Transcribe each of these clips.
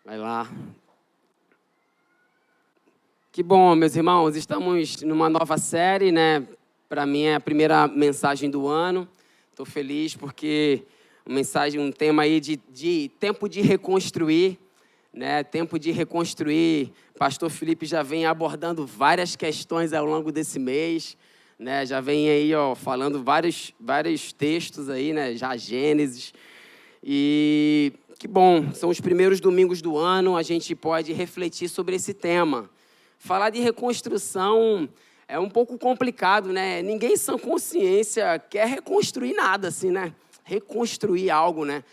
Vai lá. Que bom, meus irmãos, estamos numa nova série, né? Para mim é a primeira mensagem do ano. Estou feliz porque um tema aí de tempo de reconstruir, né? Tempo de reconstruir. Pastor Felipe já vem abordando várias questões ao longo desse mês, né? Já vem aí, falando vários textos aí, né? Já Gênesis. E que bom, são os primeiros domingos do ano, a gente pode refletir sobre esse tema. Falar de reconstrução é um pouco complicado, né? Ninguém em sã consciência quer reconstruir nada, assim, né? Reconstruir algo, né?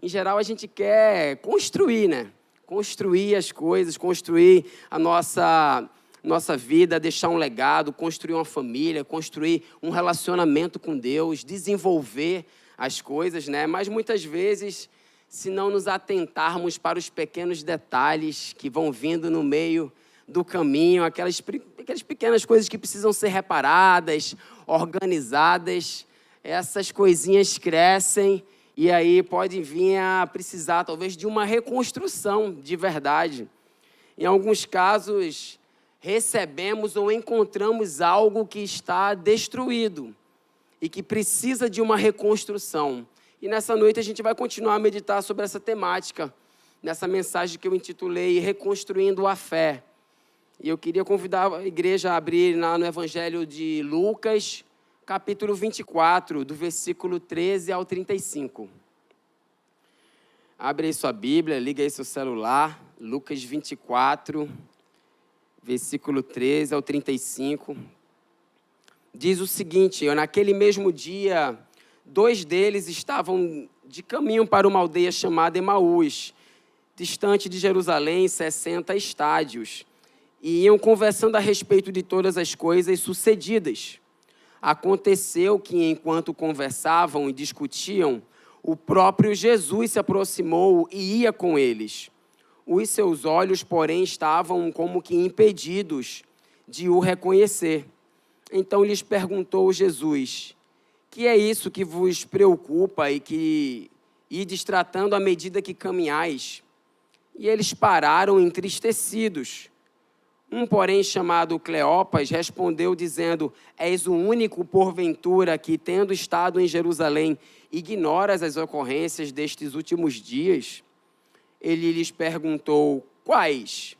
Em geral, a gente quer construir, né? Construir as coisas, construir a nossa vida, deixar um legado, construir uma família, construir um relacionamento com Deus, desenvolver as coisas, né? Mas muitas vezes, se não nos atentarmos para os pequenos detalhes que vão vindo no meio do caminho, aquelas pequenas coisas que precisam ser reparadas, organizadas, essas coisinhas crescem e aí pode vir a precisar, talvez, de uma reconstrução de verdade. Em alguns casos, recebemos ou encontramos algo que está destruído e que precisa de uma reconstrução. E nessa noite a gente vai continuar a meditar sobre essa temática, nessa mensagem que eu intitulei Reconstruindo a Fé. E eu queria convidar a igreja a abrir lá no Evangelho de Lucas, capítulo 24, do versículo 13 ao 35. Abre aí sua Bíblia, liga aí seu celular, Lucas 24, versículo 13 ao 35. Diz o seguinte: naquele mesmo dia, 2 deles estavam de caminho para uma aldeia chamada Emaús, distante de Jerusalém, 60 estádios, e iam conversando a respeito de todas as coisas sucedidas. Aconteceu que, enquanto conversavam e discutiam, o próprio Jesus se aproximou e ia com eles. Os seus olhos, porém, estavam como que impedidos de o reconhecer. Então lhes perguntou Jesus: que é isso que vos preocupa e que ides tratando à medida que caminhais? E eles pararam entristecidos. Um, porém, chamado Cleopas, respondeu dizendo: és o único, porventura, que, tendo estado em Jerusalém, ignoras as ocorrências destes últimos dias? Ele lhes perguntou: quais?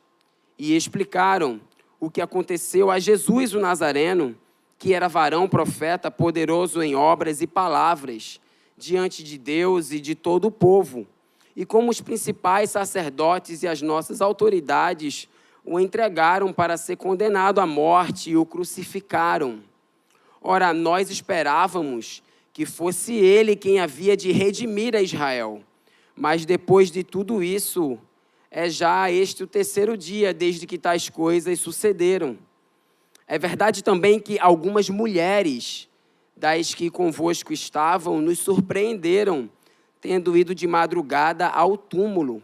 E explicaram o que aconteceu a Jesus o Nazareno, que era varão profeta, poderoso em obras e palavras, diante de Deus e de todo o povo. E como os principais sacerdotes e as nossas autoridades o entregaram para ser condenado à morte e o crucificaram. Ora, nós esperávamos que fosse ele quem havia de redimir a Israel. Mas depois de tudo isso, é já este o 3º dia desde que tais coisas sucederam. É verdade também que algumas mulheres das que convosco estavam nos surpreenderam, tendo ido de madrugada ao túmulo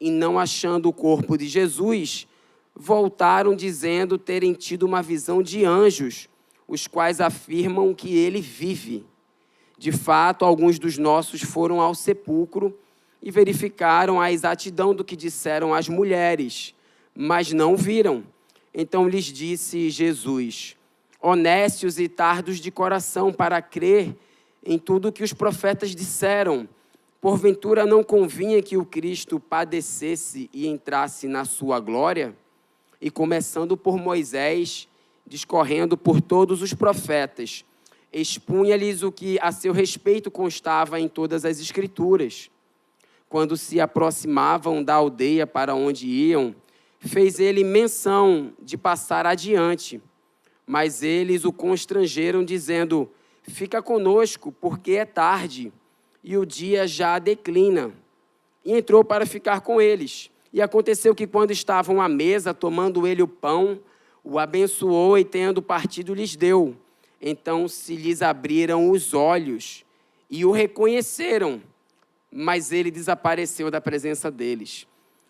e não achando o corpo de Jesus, voltaram dizendo terem tido uma visão de anjos, os quais afirmam que ele vive. De fato, alguns dos nossos foram ao sepulcro e verificaram a exatidão do que disseram as mulheres, mas não viram. Então lhes disse Jesus: honestos e tardos de coração para crer em tudo o que os profetas disseram, porventura não convinha que o Cristo padecesse e entrasse na sua glória? E começando por Moisés, discorrendo por todos os profetas, expunha-lhes o que a seu respeito constava em todas as Escrituras. Quando se aproximavam da aldeia para onde iam, fez ele menção de passar adiante, mas eles o constrangeram, dizendo: fica conosco, porque é tarde, e o dia já declina. E entrou para ficar com eles. E aconteceu que, quando estavam à mesa, tomando ele o pão, o abençoou e, tendo partido, lhes deu. Então se lhes abriram os olhos e o reconheceram, mas ele desapareceu da presença deles.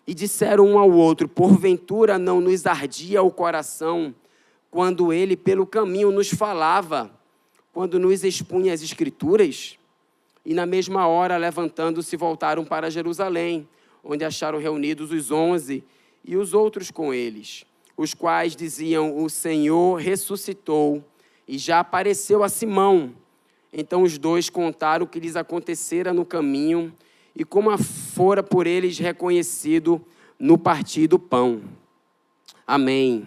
E disseram um ao outro: porventura não nos ardia o coração quando ele pelo caminho nos falava, quando nos expunha as Escrituras? E na mesma hora, levantando-se, voltaram para Jerusalém, onde acharam reunidos os 11 e os outros com eles, os quais diziam: o Senhor ressuscitou e já apareceu a Simão. Então os dois contaram o que lhes acontecera no caminho e como fora por eles reconhecido no partir do pão. Amém.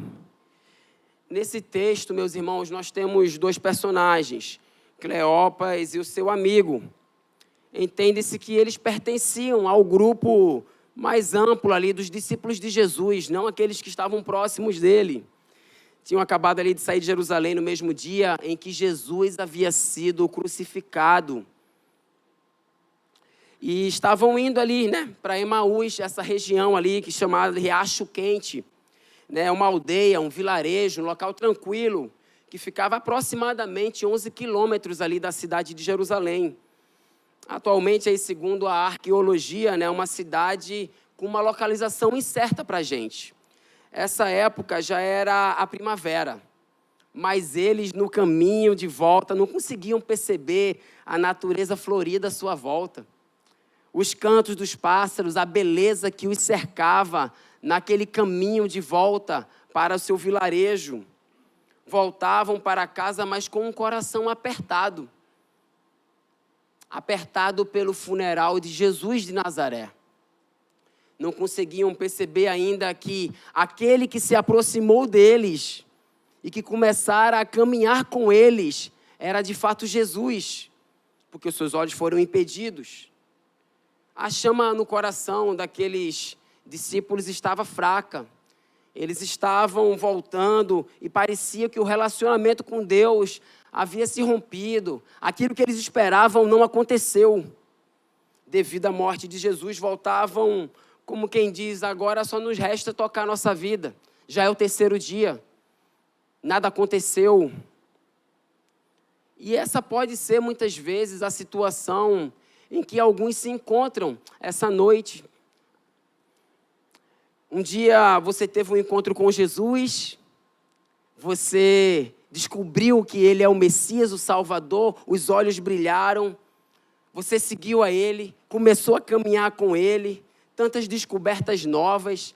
Nesse texto, meus irmãos, nós temos dois personagens, Cleopas e o seu amigo. Entende-se que eles pertenciam ao grupo mais amplo ali dos discípulos de Jesus, não aqueles que estavam próximos dele. Tinham acabado ali de sair de Jerusalém no mesmo dia em que Jesus havia sido crucificado. E estavam indo ali, para Emaús, essa região ali que é chamada Riacho Quente. Uma aldeia, um vilarejo, um local tranquilo, que ficava aproximadamente 11 quilômetros ali da cidade de Jerusalém. Atualmente, aí, segundo a arqueologia, uma cidade com uma localização incerta para a gente. Essa época já era a primavera, mas eles, no caminho de volta, não conseguiam perceber a natureza florida à sua volta. Os cantos dos pássaros, a beleza que os cercava naquele caminho de volta para o seu vilarejo. Voltavam para casa, mas com um coração apertado. Apertado pelo funeral de Jesus de Nazaré. Não conseguiam perceber ainda que aquele que se aproximou deles e que começara a caminhar com eles era de fato Jesus, porque os seus olhos foram impedidos. A chama no coração daqueles discípulos estava fraca. Eles estavam voltando e parecia que o relacionamento com Deus havia se rompido. Aquilo que eles esperavam não aconteceu. Devido à morte de Jesus, voltavam, como quem diz, agora só nos resta tocar a nossa vida. Já é o terceiro dia. Nada aconteceu. E essa pode ser, muitas vezes, a situação em que alguns se encontram essa noite. Um dia você teve um encontro com Jesus, você descobriu que Ele é o Messias, o Salvador, os olhos brilharam, você seguiu a Ele, começou a caminhar com Ele, tantas descobertas novas.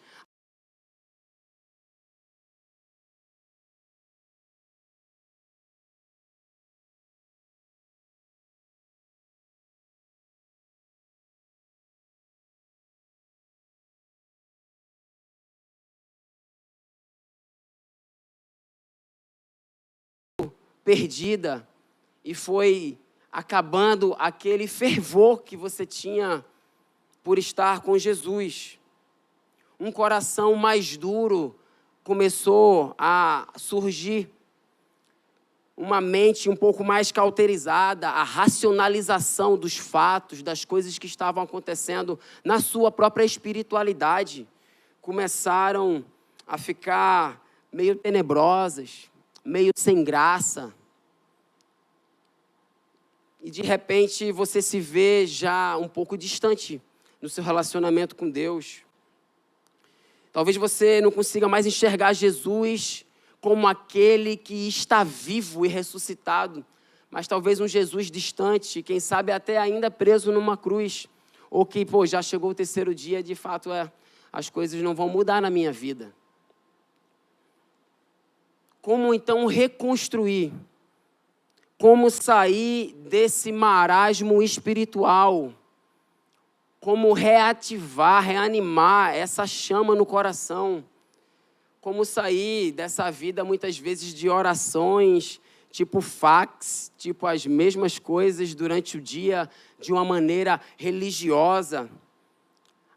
Perdida, e foi acabando aquele fervor que você tinha por estar com Jesus. Um coração mais duro começou a surgir, uma mente um pouco mais cauterizada, a racionalização dos fatos, das coisas que estavam acontecendo na sua própria espiritualidade, começaram a ficar meio tenebrosas, meio sem graça. E de repente você se vê já um pouco distante no seu relacionamento com Deus. Talvez você não consiga mais enxergar Jesus como aquele que está vivo e ressuscitado, mas talvez um Jesus distante, quem sabe até ainda preso numa cruz, ou que já chegou o terceiro dia, de fato as coisas não vão mudar na minha vida. Como então reconstruir? Como sair desse marasmo espiritual? Como reativar, reanimar essa chama no coração? Como sair dessa vida, muitas vezes, de orações, tipo fax, tipo as mesmas coisas durante o dia, de uma maneira religiosa?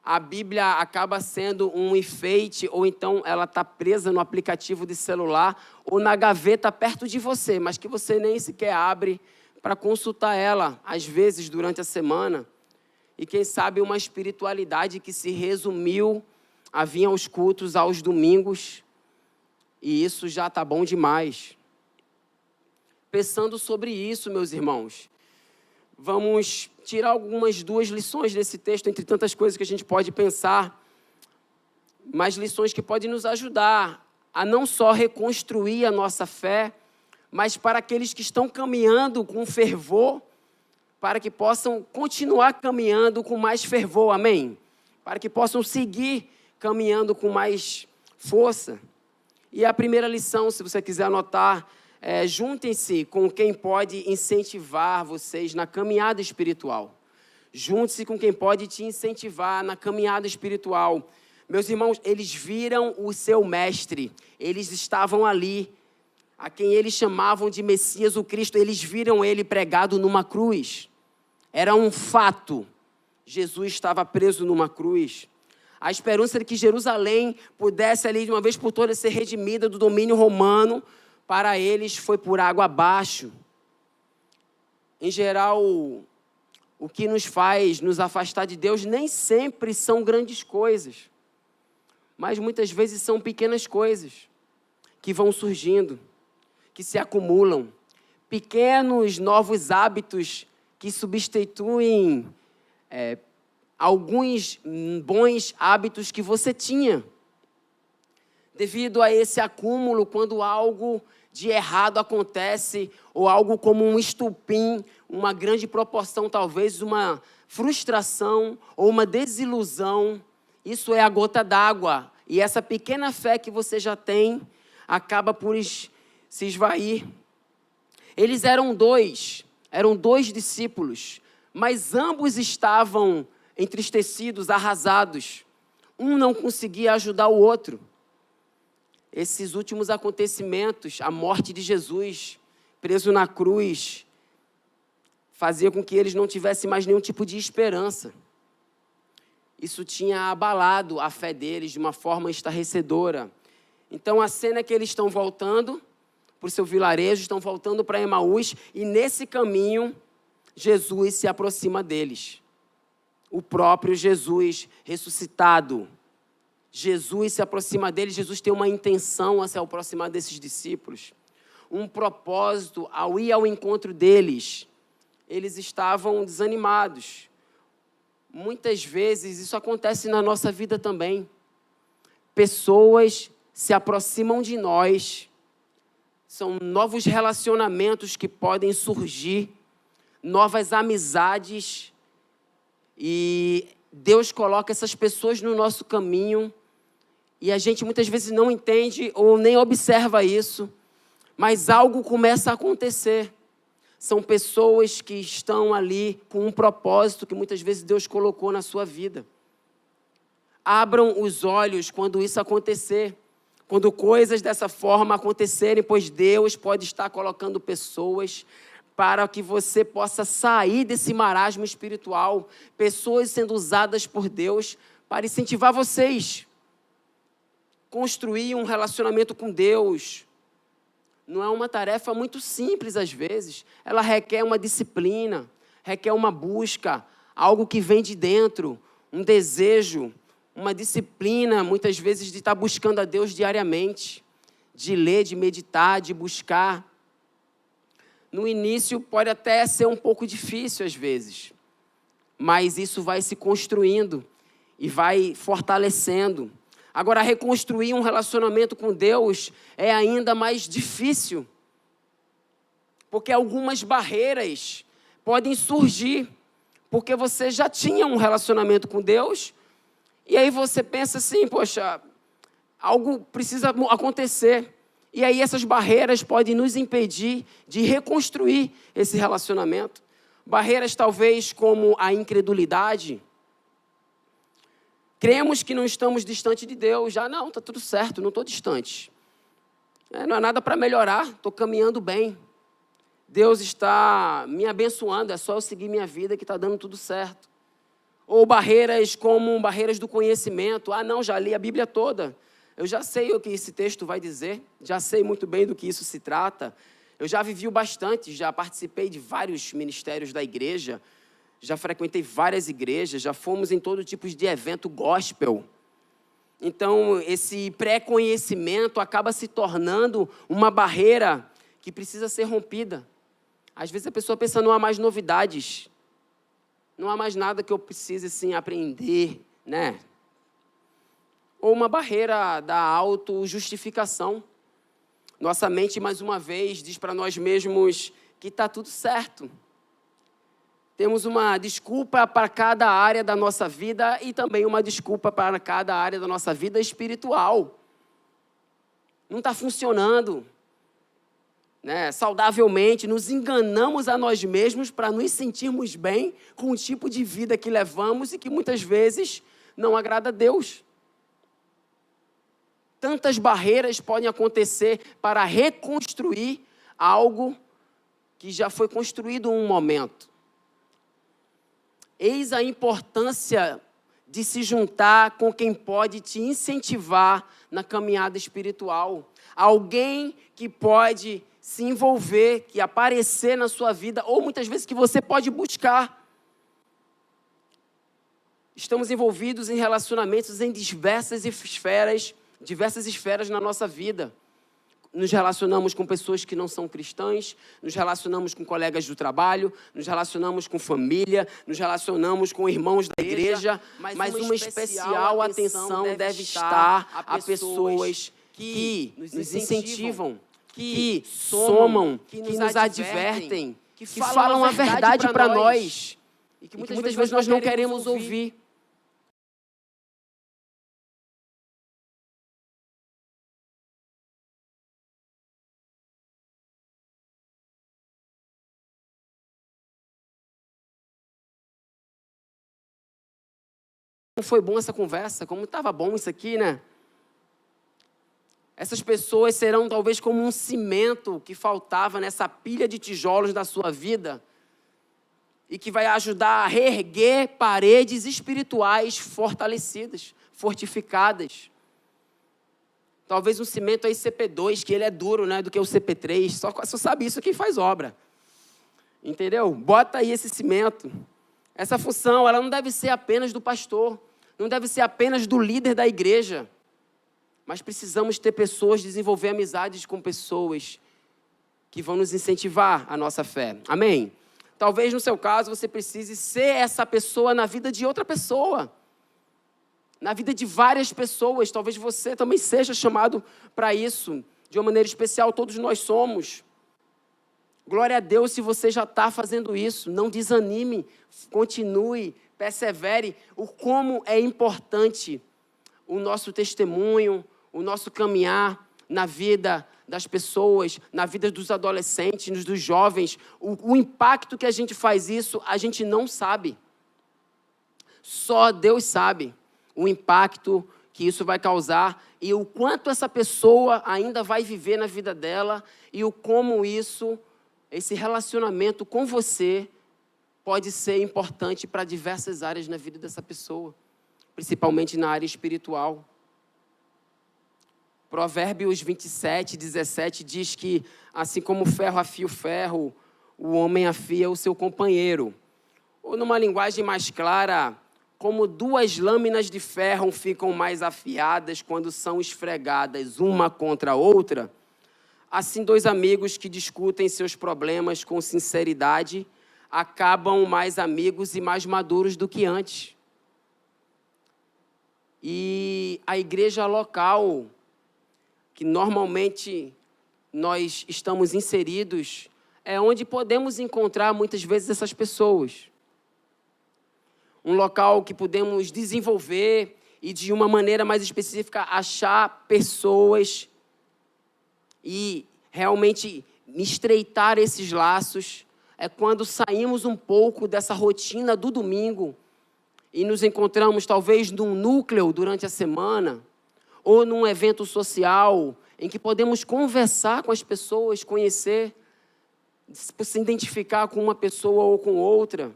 A Bíblia acaba sendo um enfeite, ou então ela está presa no aplicativo de celular, ou na gaveta perto de você, mas que você nem sequer abre para consultar ela, às vezes, durante a semana. E quem sabe uma espiritualidade que se resumiu a vir aos cultos aos domingos, e isso já está bom demais. Pensando sobre isso, meus irmãos, vamos tirar algumas duas lições desse texto, entre tantas coisas que a gente pode pensar, mas lições que podem nos ajudar a não só reconstruir a nossa fé, mas para aqueles que estão caminhando com fervor, para que possam continuar caminhando com mais fervor, amém? para que possam seguir caminhando com mais força. E a primeira lição, se você quiser anotar, juntem-se com quem pode incentivar vocês na caminhada espiritual. Junte-se com quem pode te incentivar na caminhada espiritual. Meus irmãos, eles viram o seu mestre, eles estavam ali, a quem eles chamavam de Messias, o Cristo, eles viram ele pregado numa cruz. Era um fato, Jesus estava preso numa cruz. A esperança de que Jerusalém pudesse ali de uma vez por todas ser redimida do domínio romano, para eles foi por água abaixo. Em geral, o que nos faz nos afastar de Deus nem sempre são grandes coisas, mas muitas vezes são pequenas coisas que vão surgindo, que se acumulam, pequenos novos hábitos que substituem alguns bons hábitos que você tinha. Devido a esse acúmulo, quando algo de errado acontece, ou algo como um estupim, uma grande proporção, talvez uma frustração ou uma desilusão, isso é a gota d'água. E essa pequena fé que você já tem acaba por se esvair. Eles eram dois discípulos, mas ambos estavam entristecidos, arrasados. Um não conseguia ajudar o outro. Esses últimos acontecimentos, a morte de Jesus, preso na cruz, fazia com que eles não tivessem mais nenhum tipo de esperança. Isso tinha abalado a fé deles de uma forma estarrecedora. Então, a cena é que eles estão voltando para o seu vilarejo, estão voltando para Emaús, e nesse caminho, Jesus se aproxima deles. O próprio Jesus ressuscitado. Jesus se aproxima deles, Jesus tem uma intenção a se aproximar desses discípulos. Um propósito ao ir ao encontro deles. Eles estavam desanimados. Muitas vezes isso acontece na nossa vida também. Pessoas se aproximam de nós. São novos relacionamentos que podem surgir, novas amizades. E Deus coloca essas pessoas no nosso caminho. E a gente muitas vezes não entende ou nem observa isso. Mas algo começa a acontecer. São pessoas que estão ali com um propósito que muitas vezes Deus colocou na sua vida. Abram os olhos quando isso acontecer. Quando coisas dessa forma acontecerem, pois Deus pode estar colocando pessoas para que você possa sair desse marasmo espiritual. Pessoas sendo usadas por Deus para incentivar vocês. Construir um relacionamento com Deus não é uma tarefa muito simples às vezes. Ela requer uma disciplina, requer uma busca, algo que vem de dentro, um desejo, uma disciplina, muitas vezes, de estar buscando a Deus diariamente, de ler, de meditar, de buscar. No início pode até ser um pouco difícil às vezes, mas isso vai se construindo e vai fortalecendo. Agora, reconstruir um relacionamento com Deus é ainda mais difícil, porque algumas barreiras podem surgir, porque você já tinha um relacionamento com Deus, e aí você pensa assim, poxa, algo precisa acontecer. E aí essas barreiras podem nos impedir de reconstruir esse relacionamento. Barreiras talvez como a incredulidade. Cremos que não estamos distante de Deus. Já não, está tudo certo, não estou distante. Não há nada para melhorar, estou caminhando bem. Deus está me abençoando, é só eu seguir minha vida que está dando tudo certo. Ou barreiras como barreiras do conhecimento. Não, já li a Bíblia toda. Eu já sei o que esse texto vai dizer, já sei muito bem do que isso se trata. Eu já vivi bastante, já participei de vários ministérios da igreja, já frequentei várias igrejas, já fomos em todo tipo de evento gospel. Então, esse pré-conhecimento acaba se tornando uma barreira que precisa ser rompida. Às vezes a pessoa pensa, não há mais novidades, não há mais nada que eu precise assim, aprender, né? Ou uma barreira da autojustificação. Nossa mente, mais uma vez, diz para nós mesmos que está tudo certo. Temos uma desculpa para cada área da nossa vida e também uma desculpa para cada área da nossa vida espiritual. Não está funcionando, né? Saudavelmente, nos enganamos a nós mesmos para nos sentirmos bem com o tipo de vida que levamos e que muitas vezes não agrada a Deus. Tantas barreiras podem acontecer para reconstruir algo que já foi construído em um momento. Eis a importância de se juntar com quem pode te incentivar na caminhada espiritual. Alguém que pode se envolver, que aparecer na sua vida, ou muitas vezes que você pode buscar. Estamos envolvidos em relacionamentos em diversas esferas na nossa vida. Nos relacionamos com pessoas que não são cristãs, nos relacionamos com colegas do trabalho, nos relacionamos com família, nos relacionamos com irmãos da igreja, mas uma especial atenção deve estar a pessoas que nos incentivam, que somam, que nos advertem, que falam a verdade para nós e que muitas vezes nós não queremos ouvir. Como foi bom essa conversa, como estava bom isso aqui, né? Essas pessoas serão talvez como um cimento que faltava nessa pilha de tijolos da sua vida e que vai ajudar a reerguer paredes espirituais fortalecidas, fortificadas. Talvez um cimento aí CP2, que ele é duro, né, do que o CP3, só sabe isso quem faz obra. Entendeu? Bota aí esse cimento. Essa função, ela não deve ser apenas do pastor, não deve ser apenas do líder da igreja, mas precisamos ter pessoas, desenvolver amizades com pessoas que vão nos incentivar a nossa fé. Amém? Talvez no seu caso você precise ser essa pessoa na vida de outra pessoa, na vida de várias pessoas. Talvez você também seja chamado para isso, de uma maneira especial, todos nós somos. Glória a Deus se você já está fazendo isso. Não desanime, continue, persevere. O como é importante o nosso testemunho, o nosso caminhar na vida das pessoas, na vida dos adolescentes, dos jovens. O impacto que a gente faz isso, a gente não sabe. Só Deus sabe o impacto que isso vai causar e o quanto essa pessoa ainda vai viver na vida dela e o como esse relacionamento com você pode ser importante para diversas áreas na vida dessa pessoa, principalmente na área espiritual. Provérbios 27, 17 diz que, assim como o ferro afia o ferro, o homem afia o seu companheiro. Ou numa linguagem mais clara, como duas lâminas de ferro ficam mais afiadas quando são esfregadas uma contra a outra, assim, dois amigos que discutem seus problemas com sinceridade acabam mais amigos e mais maduros do que antes. E a igreja local, que normalmente nós estamos inseridos, é onde podemos encontrar muitas vezes essas pessoas. Um local que podemos desenvolver e, de uma maneira mais específica, achar pessoas e realmente estreitar esses laços, é quando saímos um pouco dessa rotina do domingo e nos encontramos talvez num núcleo durante a semana ou num evento social em que podemos conversar com as pessoas, conhecer, se identificar com uma pessoa ou com outra.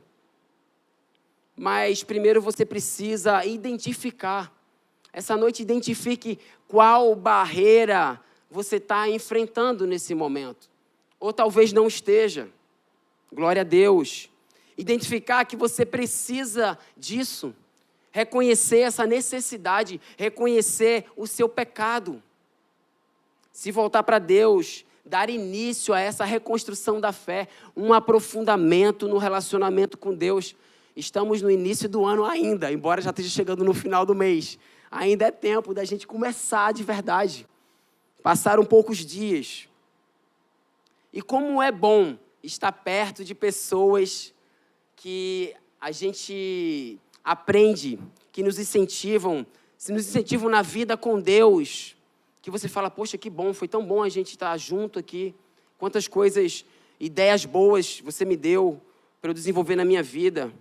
Mas primeiro você precisa identificar. Essa noite identifique qual barreira você está enfrentando nesse momento. Ou talvez não esteja. Glória a Deus. Identificar que você precisa disso. Reconhecer essa necessidade. Reconhecer o seu pecado. Se voltar para Deus. Dar início a essa reconstrução da fé. Um aprofundamento no relacionamento com Deus. Estamos no início do ano ainda. Embora já esteja chegando no final do mês. Ainda é tempo da gente começar de verdade. Passaram poucos dias. E como é bom estar perto de pessoas que a gente aprende, que nos incentivam na vida com Deus, que você fala, poxa, que bom, foi tão bom a gente estar junto aqui, quantas coisas, ideias boas você me deu para eu desenvolver na minha vida.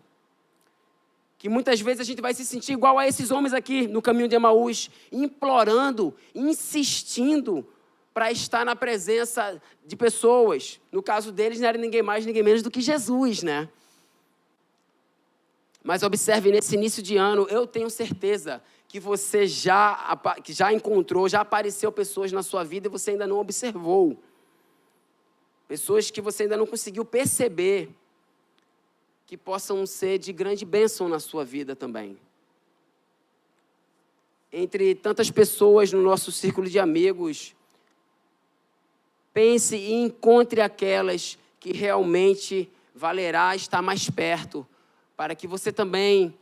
Que muitas vezes a gente vai se sentir igual a esses homens aqui no caminho de Emaús, implorando, insistindo para estar na presença de pessoas. No caso deles, não era ninguém mais, ninguém menos do que Jesus, né? Mas observe, nesse início de ano, eu tenho certeza que você já encontrou, já apareceu pessoas na sua vida e você ainda não observou. Pessoas que você ainda não conseguiu perceber, que possam ser de grande bênção na sua vida também. Entre tantas pessoas no nosso círculo de amigos, pense e encontre aquelas que realmente valerá estar mais perto, para que você também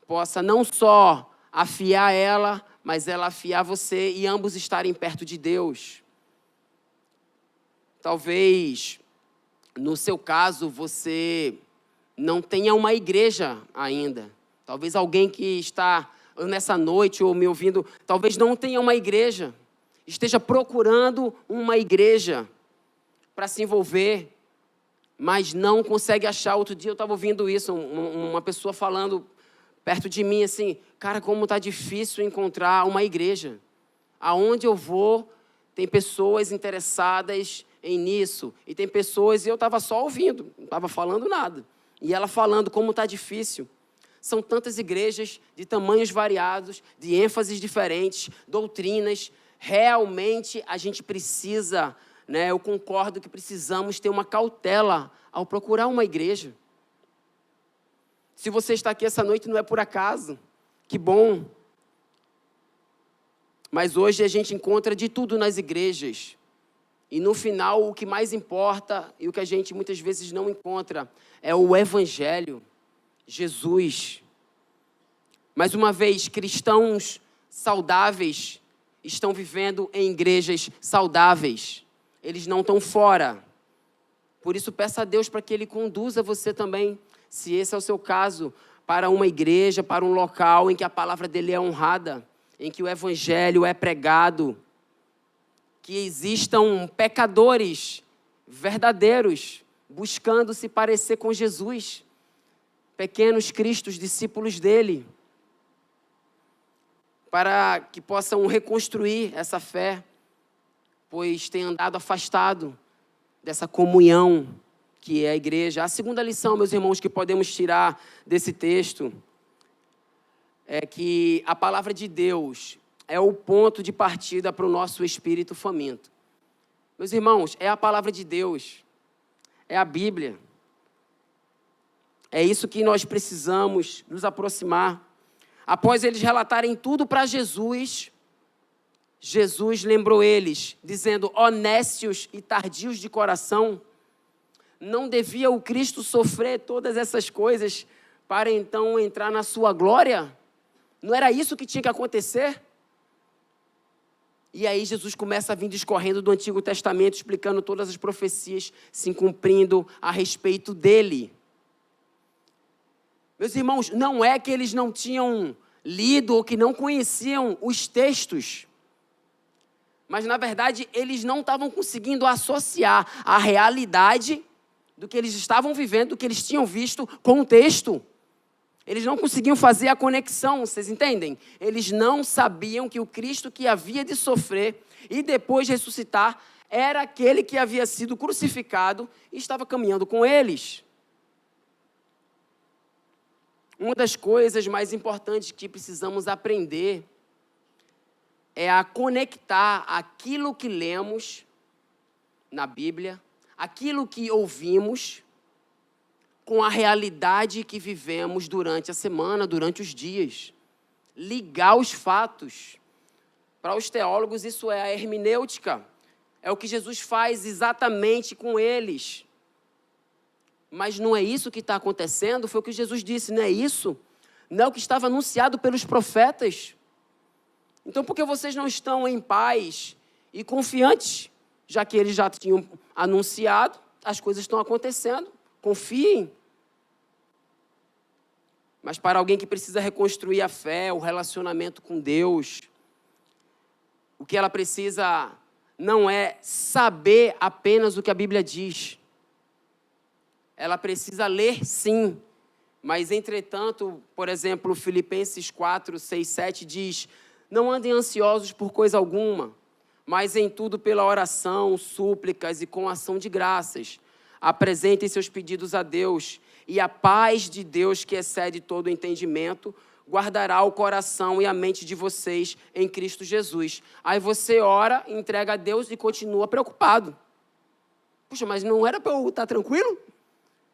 possa não só afiar ela, mas ela afiar você e ambos estarem perto de Deus. Talvez, no seu caso, você não tenha uma igreja ainda. Talvez alguém que está nessa noite ou me ouvindo, talvez não tenha uma igreja, esteja procurando uma igreja para se envolver, mas não consegue achar. Outro dia eu estava ouvindo isso, uma pessoa falando perto de mim assim, cara, como está difícil encontrar uma igreja. Aonde eu vou, tem pessoas interessadas nisso, e tem pessoas, e eu estava só ouvindo, não estava falando nada. E ela falando como está difícil. São tantas igrejas de tamanhos variados, de ênfases diferentes, doutrinas. Realmente a gente precisa, né, eu concordo que precisamos ter uma cautela ao procurar uma igreja. Se você está aqui essa noite não é por acaso, que bom. Mas hoje a gente encontra de tudo nas igrejas. E no final, o que mais importa e o que a gente muitas vezes não encontra é o Evangelho, Jesus. Mais uma vez, cristãos saudáveis estão vivendo em igrejas saudáveis. Eles não estão fora. Por isso, peça a Deus para que Ele conduza você também, se esse é o seu caso, para uma igreja, para um local em que a palavra dEle é honrada, em que o Evangelho é pregado, que existam pecadores verdadeiros, buscando se parecer com Jesus, pequenos cristos, discípulos dele, para que possam reconstruir essa fé, pois tem andado afastado dessa comunhão que é a igreja. A segunda lição, meus irmãos, que podemos tirar desse texto é que a palavra de Deus é o ponto de partida para o nosso espírito faminto. Meus irmãos, é a palavra de Deus, é a Bíblia. É isso que nós precisamos nos aproximar. Após eles relatarem tudo para Jesus, Jesus lembrou eles, dizendo, honestos e tardios de coração, não devia o Cristo sofrer todas essas coisas para então entrar na sua glória? Não era isso que tinha que acontecer? E aí Jesus começa a vir discorrendo do Antigo Testamento, explicando todas as profecias se cumprindo a respeito dele. Meus irmãos, não é que eles não tinham lido ou que não conheciam os textos, mas na verdade eles não estavam conseguindo associar a realidade do que eles estavam vivendo, do que eles tinham visto com o texto. Eles não conseguiam fazer a conexão, vocês entendem? Eles não sabiam que o Cristo que havia de sofrer e depois ressuscitar era aquele que havia sido crucificado e estava caminhando com eles. Uma das coisas mais importantes que precisamos aprender é a conectar aquilo que lemos na Bíblia, aquilo que ouvimos, com a realidade que vivemos durante a semana, durante os dias. Ligar os fatos. Para os teólogos, isso é a hermenêutica. É o que Jesus faz exatamente com eles. Mas não é isso que está acontecendo, foi o que Jesus disse, não é isso? Não é o que estava anunciado pelos profetas? Então, por que vocês não estão em paz e confiantes? Já que eles já tinham anunciado, as coisas estão acontecendo. Confiem. Mas para alguém que precisa reconstruir a fé, o relacionamento com Deus, o que ela precisa não é saber apenas o que a Bíblia diz. Ela precisa ler, sim. Mas, entretanto, por exemplo, Filipenses 4, 6, 7 diz: não andem ansiosos por coisa alguma, mas em tudo pela oração, súplicas e com ação de graças. Apresentem seus pedidos a Deus, e a paz de Deus, que excede todo o entendimento, guardará o coração e a mente de vocês em Cristo Jesus. Aí você ora, entrega a Deus e continua preocupado. Puxa, mas não era para eu estar tranquilo?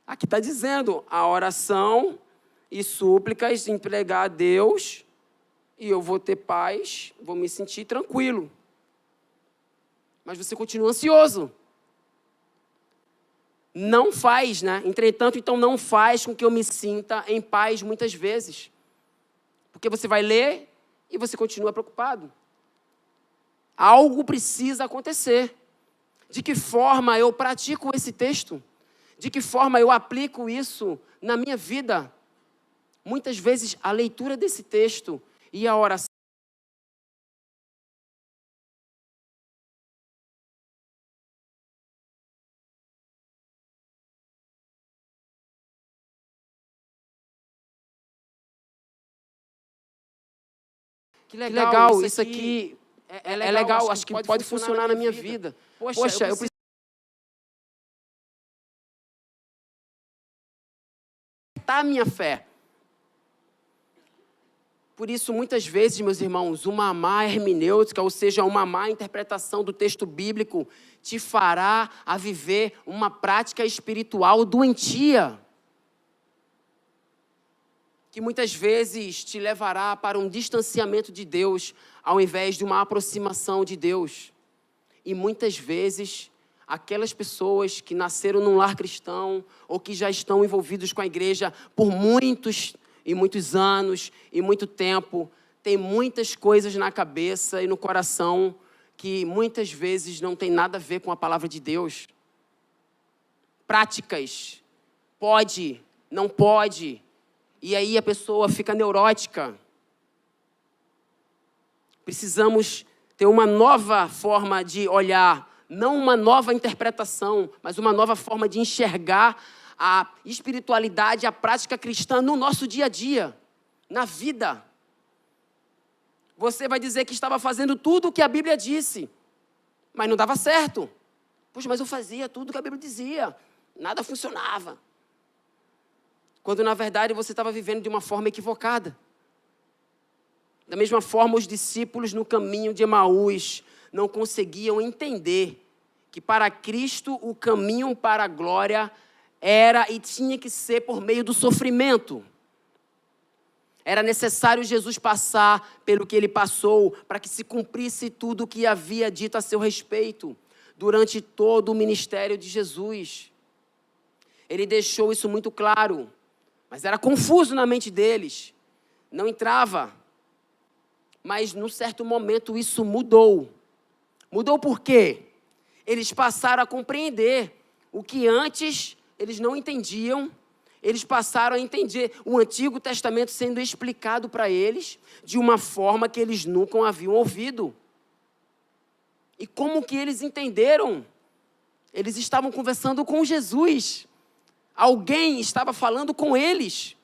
Aqui está dizendo, a oração e súplicas, entregar a Deus, e eu vou ter paz, vou me sentir tranquilo. Mas você continua ansioso. Não faz, né? Entretanto, então não faz com que eu me sinta em paz muitas vezes. Porque você vai ler e você continua preocupado. Algo precisa acontecer. De que forma eu pratico esse texto? De que forma eu aplico isso na minha vida? Muitas vezes a leitura desse texto e a oração que legal, isso aqui é legal, acho que pode funcionar na minha vida. Poxa, eu preciso a minha fé. Por isso, muitas vezes, meus irmãos, uma má hermenêutica, ou seja, uma má interpretação do texto bíblico, te fará a viver uma prática espiritual doentia, que muitas vezes te levará para um distanciamento de Deus, ao invés de uma aproximação de Deus. E muitas vezes, aquelas pessoas que nasceram num lar cristão, ou que já estão envolvidos com a igreja por muitos anos e muito tempo, têm muitas coisas na cabeça e no coração que muitas vezes não tem nada a ver com a palavra de Deus. Práticas, pode, não pode, e aí a pessoa fica neurótica. Precisamos ter uma nova forma de olhar, não uma nova interpretação, mas uma nova forma de enxergar a espiritualidade, a prática cristã no nosso dia a dia, na vida. Você vai dizer que estava fazendo tudo o que a Bíblia disse, mas não dava certo. Poxa, mas eu fazia tudo o que a Bíblia dizia, nada funcionava. Quando, na verdade, você estava vivendo de uma forma equivocada. Da mesma forma, os discípulos no caminho de Emaús não conseguiam entender que para Cristo o caminho para a glória era e tinha que ser por meio do sofrimento. Era necessário Jesus passar pelo que ele passou para que se cumprisse tudo o que havia dito a seu respeito durante todo o ministério de Jesus. Ele deixou isso muito claro, mas era confuso na mente deles, não entrava. Mas, num certo momento, isso mudou. Mudou por quê? Eles passaram a compreender o que antes eles não entendiam. Eles passaram a entender o Antigo Testamento sendo explicado para eles de uma forma que eles nunca haviam ouvido. E como que eles entenderam? Eles estavam conversando com Jesus. Alguém estava falando com eles.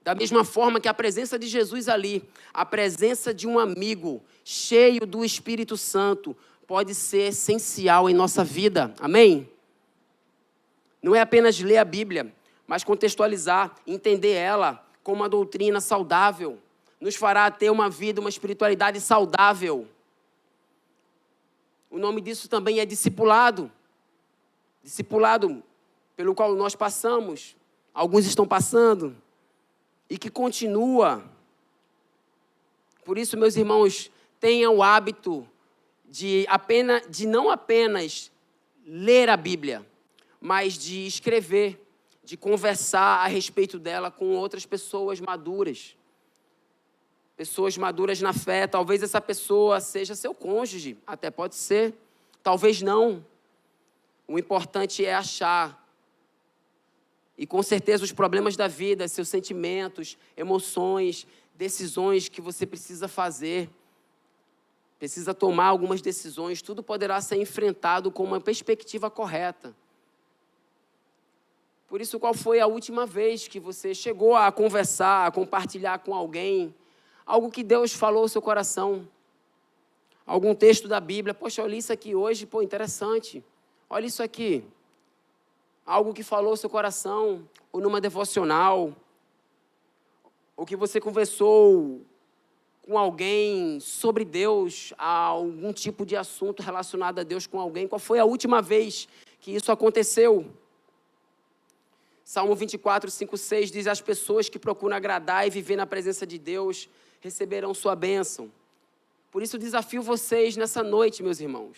Da mesma forma que a presença de Jesus ali, a presença de um amigo cheio do Espírito Santo, pode ser essencial em nossa vida. Amém? Não é apenas ler a Bíblia, mas contextualizar, entender ela como uma doutrina saudável. Nos fará ter uma vida, uma espiritualidade saudável. O nome disso também é discipulado. Discipulado pelo qual nós passamos, alguns estão passando, e que continua. Por isso, meus irmãos, tenham o hábito de não apenas ler a Bíblia, mas de escrever, de conversar a respeito dela com outras pessoas maduras. Pessoas maduras na fé. Talvez essa pessoa seja seu cônjuge, até pode ser, talvez não. O importante é achar E com certeza os problemas da vida, seus sentimentos, emoções, decisões que você precisa fazer, precisa tomar algumas decisões, tudo poderá ser enfrentado com uma perspectiva correta. Por isso, qual foi a última vez que você chegou a conversar, a compartilhar com alguém, algo que Deus falou ao seu coração? Algum texto da Bíblia, poxa, eu li isso aqui hoje, interessante. Olha isso aqui. Algo que falou ao seu coração, ou numa devocional, ou que você conversou com alguém sobre Deus, algum tipo de assunto relacionado a Deus com alguém. Qual foi a última vez que isso aconteceu? Salmo 24, 5, 6 diz: as pessoas que procuram agradar e viver na presença de Deus receberão sua bênção. Por isso desafio vocês nessa noite, meus irmãos,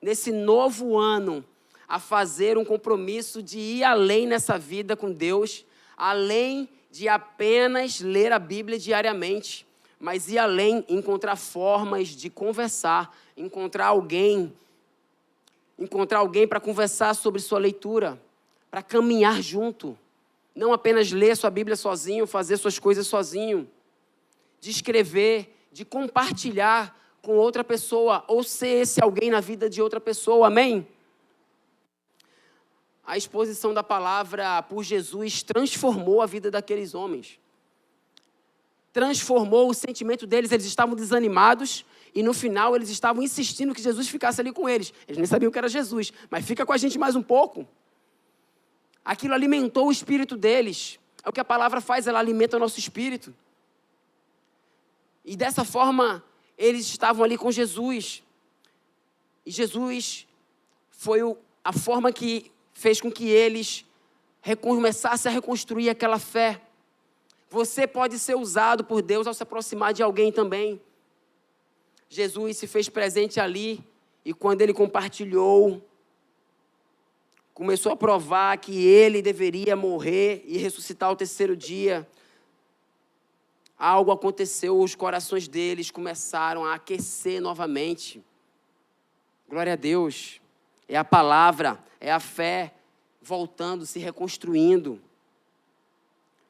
nesse novo ano, a fazer um compromisso de ir além nessa vida com Deus, além de apenas ler a Bíblia diariamente, mas ir além, encontrar formas de conversar, encontrar alguém para conversar sobre sua leitura, para caminhar junto, não apenas ler sua Bíblia sozinho, fazer suas coisas sozinho, de escrever, de compartilhar com outra pessoa, ou ser esse alguém na vida de outra pessoa, amém? A exposição da palavra por Jesus transformou a vida daqueles homens. Transformou o sentimento deles. Eles estavam desanimados e no final eles estavam insistindo que Jesus ficasse ali com eles. Eles nem sabiam que era Jesus, mas fica com a gente mais um pouco. Aquilo alimentou o espírito deles. É o que a palavra faz, ela alimenta o nosso espírito. E dessa forma, eles estavam ali com Jesus. E Jesus foi a forma que fez com que eles começassem a reconstruir aquela fé. Você pode ser usado por Deus ao se aproximar de alguém também. Jesus se fez presente ali e quando ele compartilhou, começou a provar que ele deveria morrer e ressuscitar ao terceiro dia. Algo aconteceu, os corações deles começaram a aquecer novamente. Glória a Deus. É a palavra, é a fé voltando, se reconstruindo.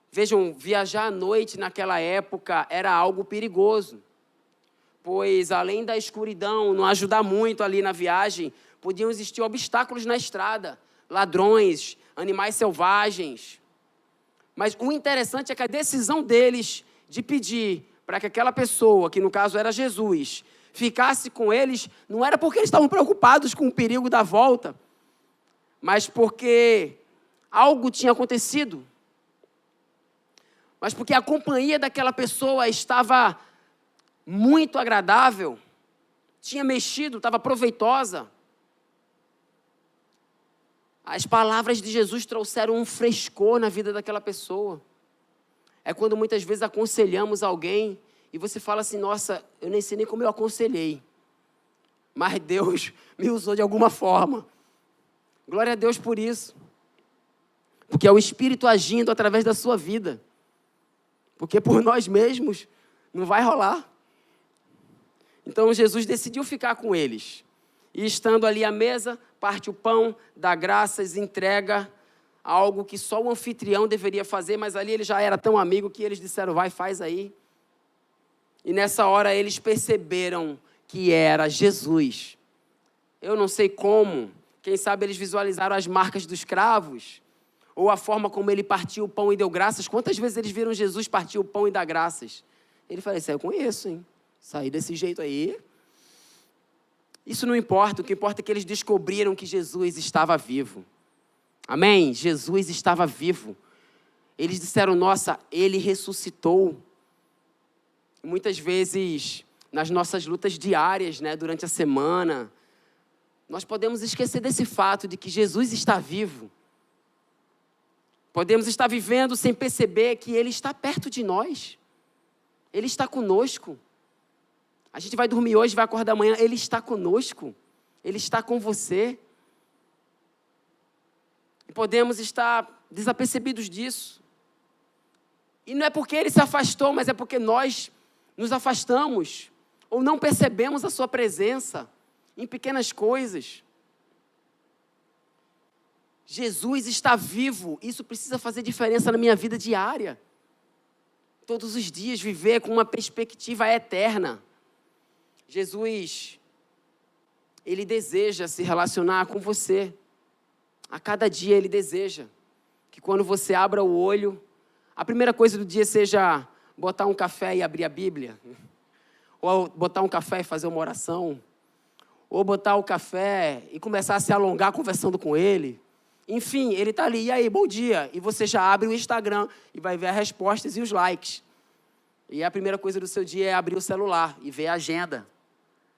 Vejam, viajar à noite naquela época era algo perigoso, pois além da escuridão não ajudar muito ali na viagem, podiam existir obstáculos na estrada, ladrões, animais selvagens. Mas o interessante é que a decisão deles de pedir para que aquela pessoa, que no caso era Jesus, ficasse com eles, não era porque eles estavam preocupados com o perigo da volta, mas porque algo tinha acontecido. Mas porque a companhia daquela pessoa estava muito agradável, tinha mexido, estava proveitosa. As palavras de Jesus trouxeram um frescor na vida daquela pessoa. É quando muitas vezes aconselhamos alguém e você fala assim, nossa, eu nem sei nem como eu aconselhei, mas Deus me usou de alguma forma. Glória a Deus por isso. Porque é o Espírito agindo através da sua vida. Porque por nós mesmos não vai rolar. Então Jesus decidiu ficar com eles. E estando ali à mesa, parte o pão, dá graças, entrega algo que só o anfitrião deveria fazer, mas ali ele já era tão amigo que eles disseram, vai, faz aí. E nessa hora eles perceberam que era Jesus. Eu não sei como, quem sabe eles visualizaram as marcas dos cravos, ou a forma como ele partiu o pão e deu graças. Quantas vezes eles viram Jesus partir o pão e dar graças? Ele falou, isso aí eu conheço, hein? Sair desse jeito aí. Isso não importa, o que importa é que eles descobriram que Jesus estava vivo. Amém? Jesus estava vivo. Eles disseram, nossa, ele ressuscitou. Muitas vezes, nas nossas lutas diárias, durante a semana, nós podemos esquecer desse fato de que Jesus está vivo. Podemos estar vivendo sem perceber que ele está perto de nós. Ele está conosco. A gente vai dormir hoje, vai acordar amanhã, ele está conosco. Ele está com você. E podemos estar desapercebidos disso. E não é porque ele se afastou, mas é porque nós nos afastamos ou não percebemos a sua presença em pequenas coisas. Jesus está vivo. Isso precisa fazer diferença na minha vida diária. Todos os dias viver com uma perspectiva eterna. Jesus, Ele deseja se relacionar com você. A cada dia Ele deseja que quando você abra o olho, a primeira coisa do dia seja botar um café e abrir a Bíblia. Ou botar um café e fazer uma oração. Ou botar o café e começar a se alongar conversando com Ele. Enfim, Ele está ali, e aí, bom dia. E você já abre o Instagram e vai ver as respostas e os likes. E a primeira coisa do seu dia é abrir o celular e ver a agenda.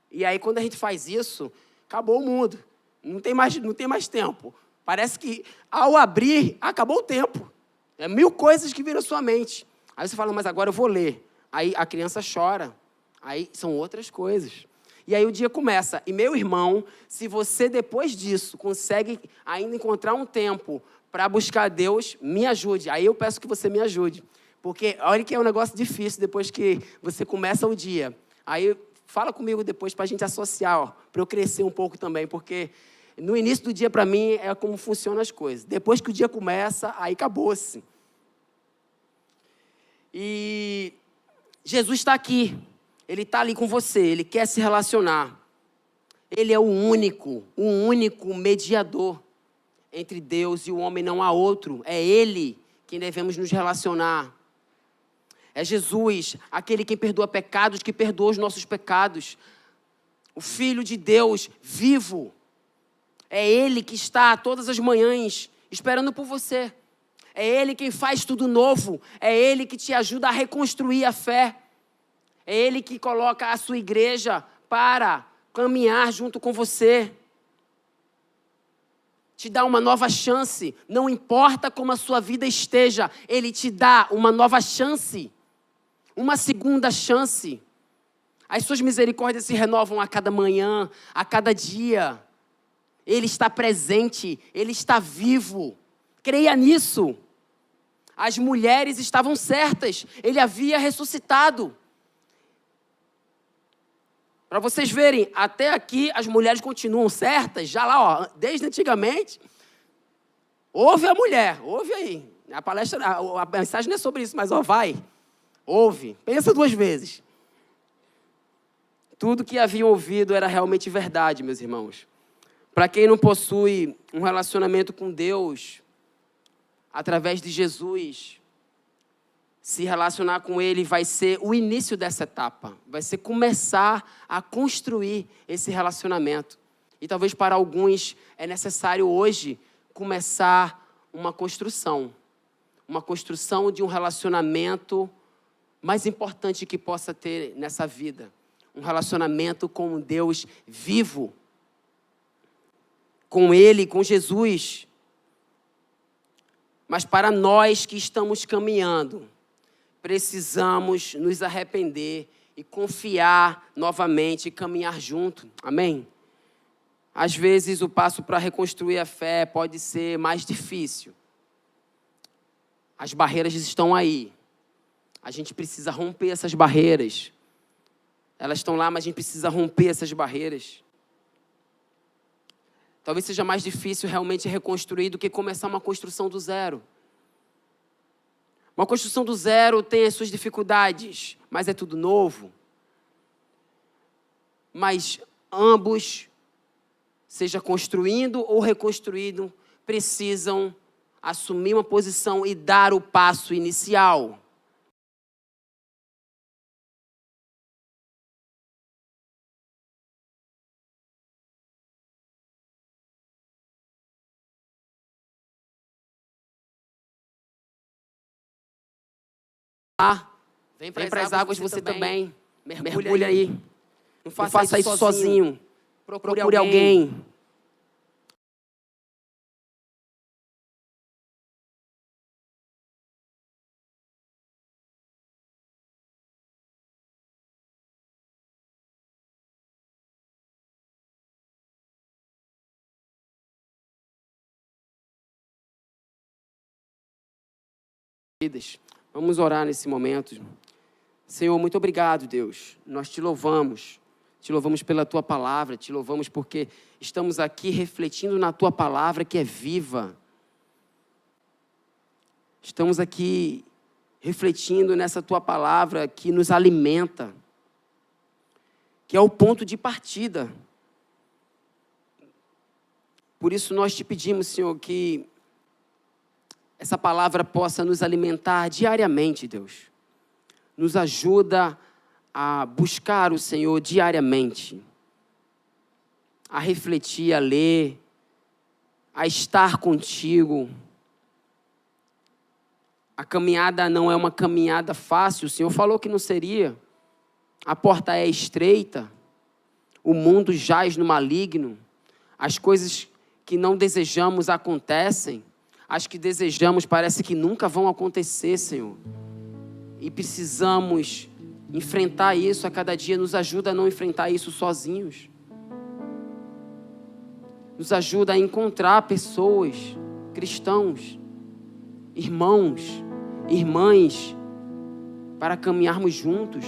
E aí, quando a gente faz isso, acabou o mundo. Não tem mais tempo. Parece que, ao abrir, acabou o tempo. É 1000 coisas que viram a sua mente. Aí você fala, mas agora eu vou ler. Aí a criança chora. Aí são outras coisas. E aí o dia começa. E, meu irmão, se você, depois disso, consegue ainda encontrar um tempo para buscar Deus, me ajude. Aí eu peço que você me ajude. Porque olha que é um negócio difícil depois que você começa o dia. Aí fala comigo depois para a gente associar, para eu crescer um pouco também. Porque no início do dia, para mim, é como funcionam as coisas. Depois que o dia começa, aí acabou-se. E Jesus está aqui. Ele está ali com você, Ele quer se relacionar. Ele é o único mediador entre Deus e o homem, não há outro. É Ele quem devemos nos relacionar. É Jesus, aquele que perdoa pecados, que perdoa os nossos pecados. O Filho de Deus vivo. É Ele que está todas as manhãs esperando por você. É Ele quem faz tudo novo. É Ele que te ajuda a reconstruir a fé. É Ele que coloca a sua igreja para caminhar junto com você. Te dá uma nova chance. Não importa como a sua vida esteja, Ele te dá uma nova chance. Uma segunda chance. As suas misericórdias se renovam a cada manhã, a cada dia. Ele está presente, Ele está vivo. Creia nisso. As mulheres estavam certas. Ele havia ressuscitado. Para vocês verem, até aqui as mulheres continuam certas, já lá, ó, desde antigamente. Ouve a mulher, ouve aí. A palestra, a mensagem não é sobre isso, mas ó, vai, ouve, pensa 2 vezes. Tudo que haviam ouvido era realmente verdade, meus irmãos. Para quem não possui um relacionamento com Deus, através de Jesus, se relacionar com Ele vai ser o início dessa etapa. Vai ser começar a construir esse relacionamento. E talvez para alguns é necessário hoje começar uma construção. Uma construção de um relacionamento mais importante que possa ter nessa vida. Um relacionamento com um Deus vivo. Com Ele, com Jesus. Mas para nós que estamos caminhando, precisamos nos arrepender e confiar novamente e caminhar junto. Amém? Às vezes o passo para reconstruir a fé pode ser mais difícil. As barreiras estão aí. A gente precisa romper essas barreiras. Elas estão lá, mas a gente precisa romper essas barreiras. Talvez seja mais difícil realmente reconstruir do que começar uma construção do zero. Uma construção do zero tem as suas dificuldades, mas é tudo novo. Mas ambos, seja construindo ou reconstruindo, precisam assumir uma posição e dar o passo inicial. Vem para as águas você também. Mergulha aí. Não faça isso sozinho. Procure alguém. Vamos orar nesse momento. Senhor, muito obrigado, Deus. Nós te louvamos. Te louvamos pela Tua palavra. Te louvamos porque estamos aqui refletindo na Tua palavra que é viva. Estamos aqui refletindo nessa tua palavra que nos alimenta, que é o ponto de partida. Por isso nós te pedimos, Senhor, que essa palavra possa nos alimentar diariamente, Deus. Nos ajuda a buscar o Senhor diariamente, a refletir, a ler, a estar contigo. A caminhada não é uma caminhada fácil, o Senhor falou que não seria. A porta é estreita, o mundo jaz no maligno, as coisas que não desejamos acontecem, as que desejamos parece que nunca vão acontecer, Senhor. E precisamos enfrentar isso a cada dia, nos ajuda a não enfrentar isso sozinhos. Nos ajuda a encontrar pessoas, cristãos, irmãos, irmãs, para caminharmos juntos.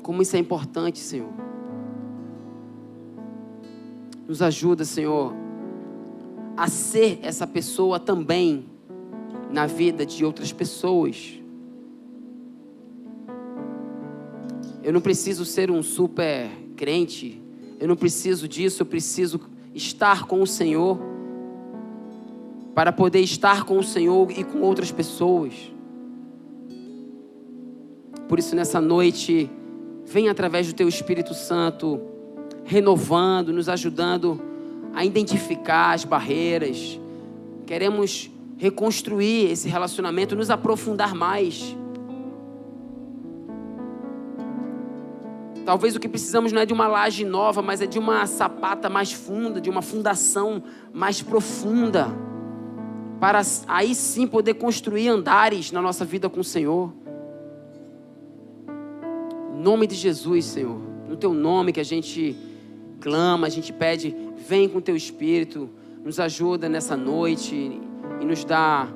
Como isso é importante, Senhor. Nos ajuda, Senhor, a ser essa pessoa também na vida de outras pessoas. Eu não preciso ser um super crente, eu não preciso disso, eu preciso estar com o Senhor, para poder estar com o Senhor e com outras pessoas. Por isso, nessa noite, vem através do Teu Espírito Santo, renovando, nos ajudando a identificar as barreiras. Queremos reconstruir esse relacionamento, nos aprofundar mais. Talvez o que precisamos não é de uma laje nova, mas é de uma sapata mais funda, de uma fundação mais profunda, para aí sim poder construir andares na nossa vida com o Senhor. Em nome de Jesus, Senhor, no Teu nome que a gente clama, a gente pede, vem com o Teu Espírito, nos ajuda nessa noite e nos dá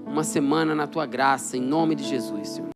uma semana na Tua graça, em nome de Jesus, Senhor.